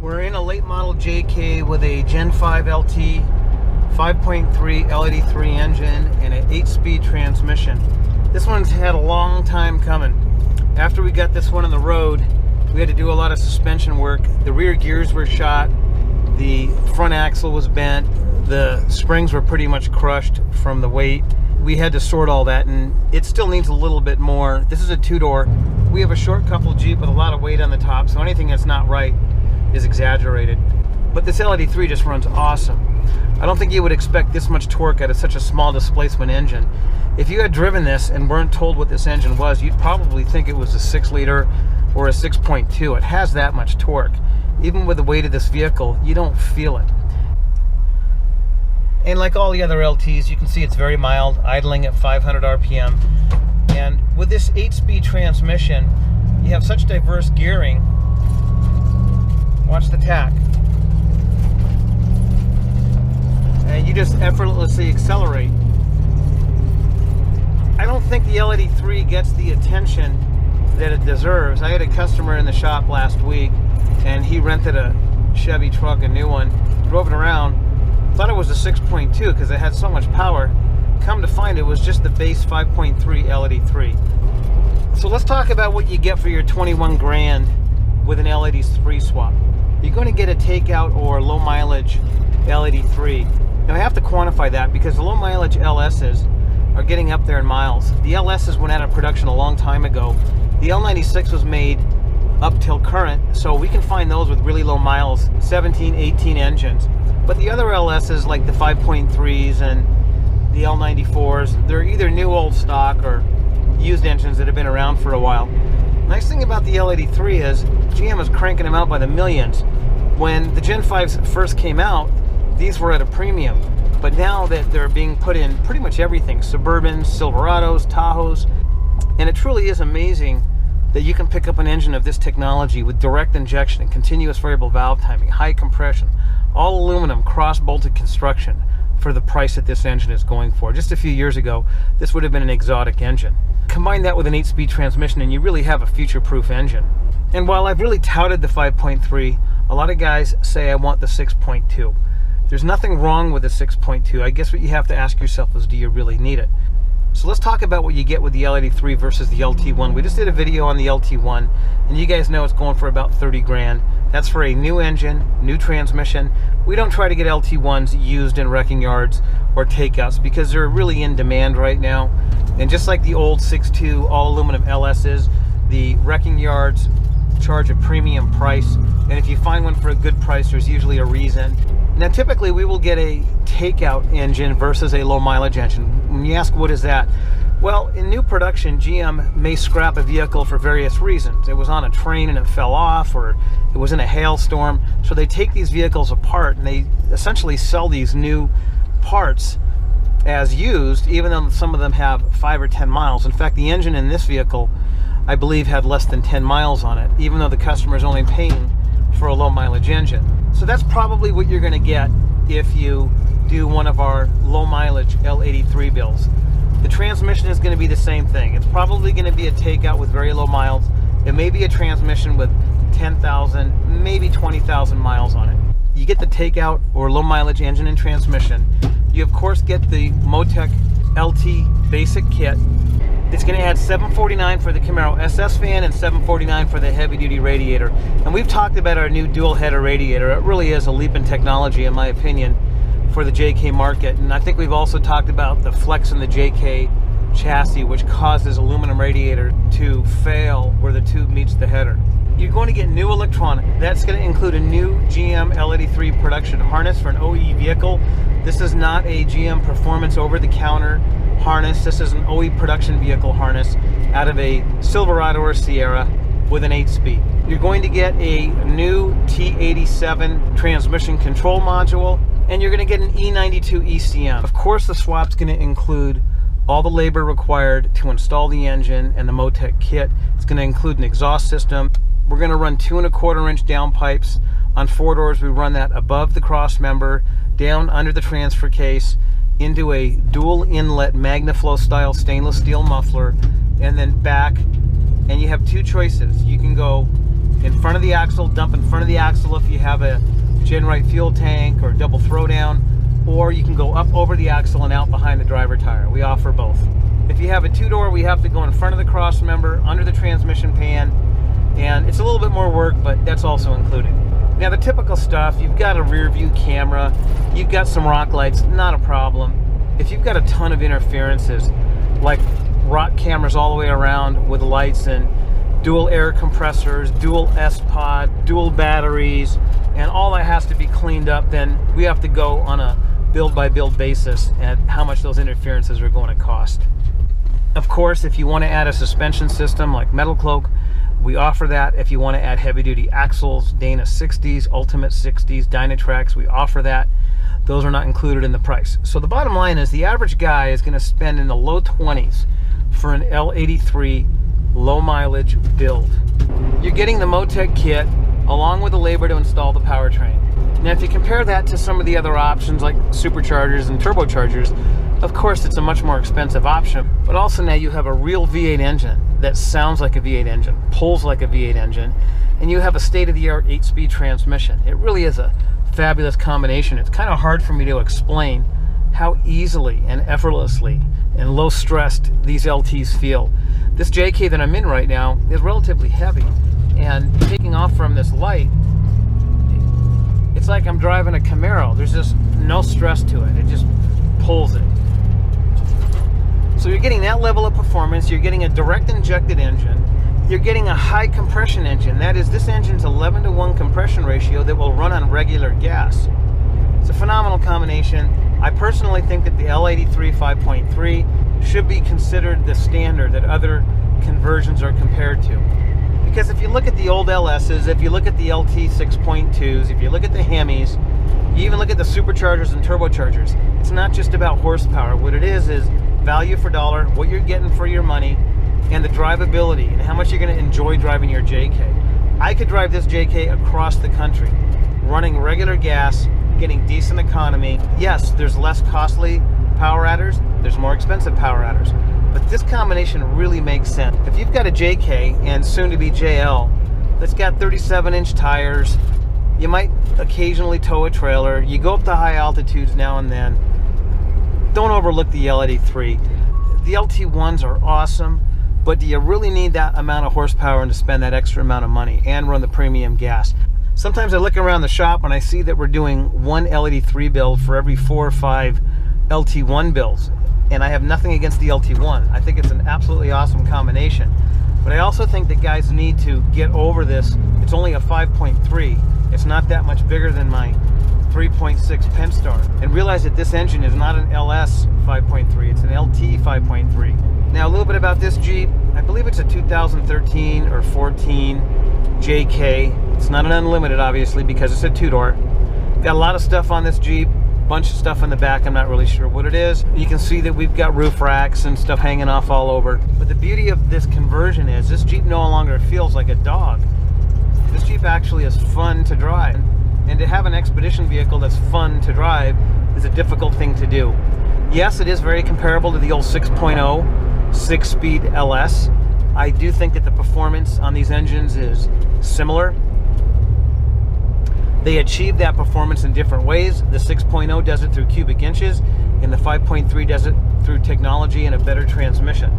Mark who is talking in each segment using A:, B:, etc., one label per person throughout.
A: We're in a late model JK with a Gen 5 LT 5.3 L83 engine and an 8-speed transmission. This one's had a long time coming. After we got this one on the road, we had to do a lot of suspension work. The rear gears were shot, the front axle was bent, the springs were pretty much crushed from the weight. We had to sort all that, and it still needs a little bit more. This is a two-door. We have a short couple Jeep with a lot of weight on the top, so anything that's not right is exaggerated. But this L83 just runs awesome. I don't think you would expect this much torque out of such a small displacement engine. If you had driven this and weren't told what this engine was, you'd probably think it was a 6-liter or a 6.2. It has that much torque. Even with the weight of this vehicle, you don't feel it. And like all the other LTs, you can see it's very mild, idling at 500 RPM. And with this 8-speed transmission, you have such diverse gearing. Watch the tack. And you just effortlessly accelerate. I don't think the L83 gets the attention that it deserves. I had a customer in the shop last week, and he rented a Chevy truck, a new one, drove it around, thought it was a 6.2 because it had so much power. Come to find it was just the base 5.3 L83. So let's talk about what you get for your 21 grand with an L83 swap. You're going to get a takeout or low mileage L83. Now I have to quantify that because the low mileage LSs are getting up there in miles. The LSs went out of production a long time ago. The L96 was made up till current, so we can find those with really low miles, 17, 18 engines. But the other LSs like the 5.3s and the L94s, they're either new old stock or used engines that have been around for a while. Nice thing about the L83 is GM is cranking them out by the millions. When the Gen 5s first came out, these were at a premium. But now that they're being put in pretty much everything, Suburbans, Silverados, Tahoes, and it truly is amazing that you can pick up an engine of this technology with direct injection and continuous variable valve timing, high compression, all aluminum, cross-bolted construction for the price that this engine is going for. Just a few years ago, this would have been an exotic engine. Combine that with an 8-speed transmission and you really have a future-proof engine. And while I've really touted the 5.3, a lot of guys say I want the 6.2. There's nothing wrong with the 6.2. I guess what you have to ask yourself is, do you really need it? So let's talk about what you get with the L83 versus the LT1. We just did a video on the LT1, and you guys know it's going for about 30 grand. That's for a new engine, new transmission. We don't try to get LT1s used in wrecking yards or takeouts because they're really in demand right now. And just like the old 6.2 all aluminum LSs, the wrecking yards charge a premium price. And if you find one for a good price, there's usually a reason. Now, typically we will get a takeout engine versus a low mileage engine. When you ask what is that? Well, in new production, GM may scrap a vehicle for various reasons. It was on a train and it fell off, or it was in a hailstorm. So they take these vehicles apart and they essentially sell these new parts as used, even though some of them have 5 or 10 miles. In fact, the engine in this vehicle, I believe, had less than 10 miles on it, even though the customer is only paying for a low mileage engine. So that's probably what you're going to get if you do one of our low mileage L83 builds. The transmission is going to be the same thing. It's probably going to be a takeout with very low miles. It may be a transmission with 10,000, maybe 20,000 miles on it. You get the takeout or low mileage engine and transmission. You of course get the MoTech LT basic kit. It's going to add $749 for the Camaro SS fan and $749 for the heavy duty radiator. And we've talked about our new dual header radiator. It really is a leap in technology, in my opinion, for the JK market. And I think we've also talked about the flex in the JK chassis, which causes aluminum radiator to fail where the tube meets the header. You're going to get new electronic. That's going to include a new GM L83 production harness for an OE vehicle. This is not a GM performance over-the-counter harness. This is an OE production vehicle harness out of a Silverado or Sierra with an 8-speed. You're going to get a new T87 transmission control module, and you're going to get an E92 ECM. Of course, the swap's going to include all the labor required to install the engine and the MoTech kit. It's going to include an exhaust system. We're going to run 2¼ inch downpipes. On 4 doors, we run that above the cross member, down under the transfer case, into a dual inlet MagnaFlow style stainless steel muffler, and then back. And you have two choices. You can go in front of the axle, dump in front of the axle if you have a Gen Right fuel tank or double throwdown, or you can go up over the axle and out behind the driver tire. We offer both. If you have a two-door, we have to go in front of the cross member, under the transmission pan, and it's a little bit more work, but that's also included. Now the typical stuff, you've got a rear view camera, you've got some rock lights, not a problem. If you've got a ton of interferences, like rock cameras all the way around with lights and dual air compressors, dual S-Pod, dual batteries, and all that has to be cleaned up, then we have to go on a build-by-build basis at how much those interferences are going to cost. Of course, if you want to add a suspension system like Metal Cloak, we offer that. If you want to add heavy-duty axles, Dana 60s, Ultimate 60s, Dynatracs, we offer that. Those are not included in the price. So the bottom line is the average guy is going to spend in the low 20s for an L83 low mileage build. You're getting the MoTech kit along with the labor to install the powertrain. Now if you compare that to some of the other options like superchargers and turbochargers, of course it's a much more expensive option, but also now you have a real V8 engine that sounds like a V8 engine, pulls like a V8 engine, and you have a state-of-the-art 8-speed transmission. It really is a fabulous combination. It's kind of hard for me to explain how easily and effortlessly and low stressed these LTs feel. This JK that I'm in right now is relatively heavy, and taking off from this light, it's like I'm driving a Camaro. There's just no stress to it. It just pulls it. So you're getting that level of performance. You're getting a direct injected engine. You're getting a high compression engine. That is, this engine's 11-to-1 compression ratio that will run on regular gas. It's a phenomenal combination. I personally think that the L83 5.3 should be considered the standard that other conversions are compared to. Because if you look at the old LSs, if you look at the LT 6.2s, if you look at the Hemis, you even look at the superchargers and turbochargers, it's not just about horsepower. What it is value for dollar, what you're getting for your money, and the drivability, and how much you're going to enjoy driving your JK. I could drive this JK across the country, running regular gas, getting decent economy. Yes, there's less costly power adders, there's more expensive power adders, but this combination really makes sense. If you've got a JK and soon to be JL that's got 37-inch tires, you might occasionally tow a trailer, you go up to high altitudes now and then, don't overlook the L83. The LT1s are awesome, but do you really need that amount of horsepower and to spend that extra amount of money and run the premium gas? Sometimes I look around the shop and I see that we're doing one L83 build for every 4 or 5 LT1 builds, and I have nothing against the LT1. I think it's an absolutely awesome combination, but I also think that guys need to get over this. It's only a 5.3. It's not that much bigger than my 3.6 Pentastar, and realize that this engine is not an LS 5.3, it's an LT 5.3. Now a little bit about this Jeep. I believe it's a 2013 or 14 JK. It's not an Unlimited, obviously, because it's a two-door. Got a lot of stuff on this Jeep, bunch of stuff in the back. I'm not really sure what it is. You can see that we've got roof racks and stuff hanging off all over. But the beauty of this conversion is this Jeep no longer feels like a dog. This Jeep actually is fun to drive. And to have an expedition vehicle that's fun to drive is a difficult thing to do. Yes, it is very comparable to the old 6.0 6-speed LS. I do think that the performance on these engines is similar. They achieve that performance in different ways. The 6.0 does it through cubic inches, and the 5.3 does it through technology and a better transmission.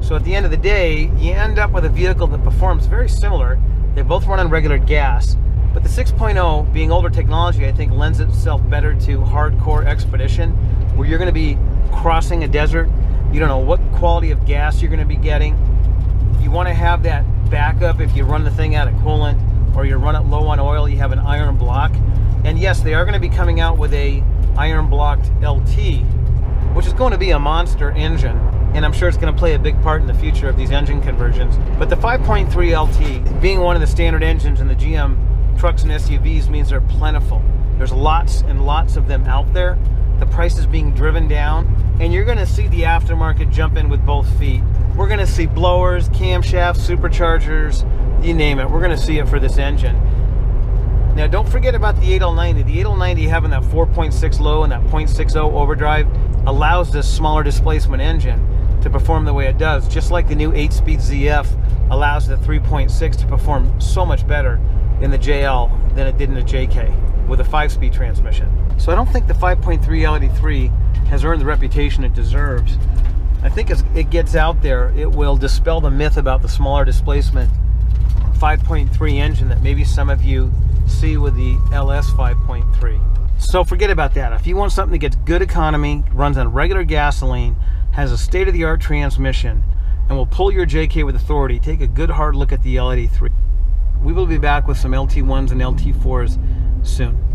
A: So at the end of the day, you end up with a vehicle that performs very similar. They both run on regular gas, but the 6.0, being older technology, I think lends itself better to hardcore expedition, where you're going to be crossing a desert. You don't know what quality of gas you're going to be getting. You want to have that backup if you run the thing out of coolant, or you run it low on oil, you have an iron block. And yes, they are going to be coming out with a iron blocked LT, which is going to be a monster engine, and I'm sure it's going to play a big part in the future of these engine conversions. But the 5.3 LT, being one of the standard engines in the GM trucks and SUVs, means they're plentiful. There's lots and lots of them out there. The price is being driven down, and you're going to see the aftermarket jump in with both feet. We're going to see blowers, camshafts, superchargers, you name it. We're going to see it for this engine. Now, don't forget about the 8L90. The 8L90 having that 4.6 low and that 0.60 overdrive allows this smaller displacement engine. to perform the way it does, just like the new 8-speed ZF allows the 3.6 to perform so much better in the JL than it did in the JK with a 5-speed transmission. So I don't think the 5.3 LD3 has earned the reputation it deserves. I think as it gets out there, it will dispel the myth about the smaller displacement 5.3 engine that maybe some of you see with the LS 5.3. So forget about that. If you want something that gets good economy, runs on regular gasoline, has a state-of-the-art transmission, and will pull your JK with authority, take a good hard look at the LD3. We will be back with some LT1s and LT4s soon.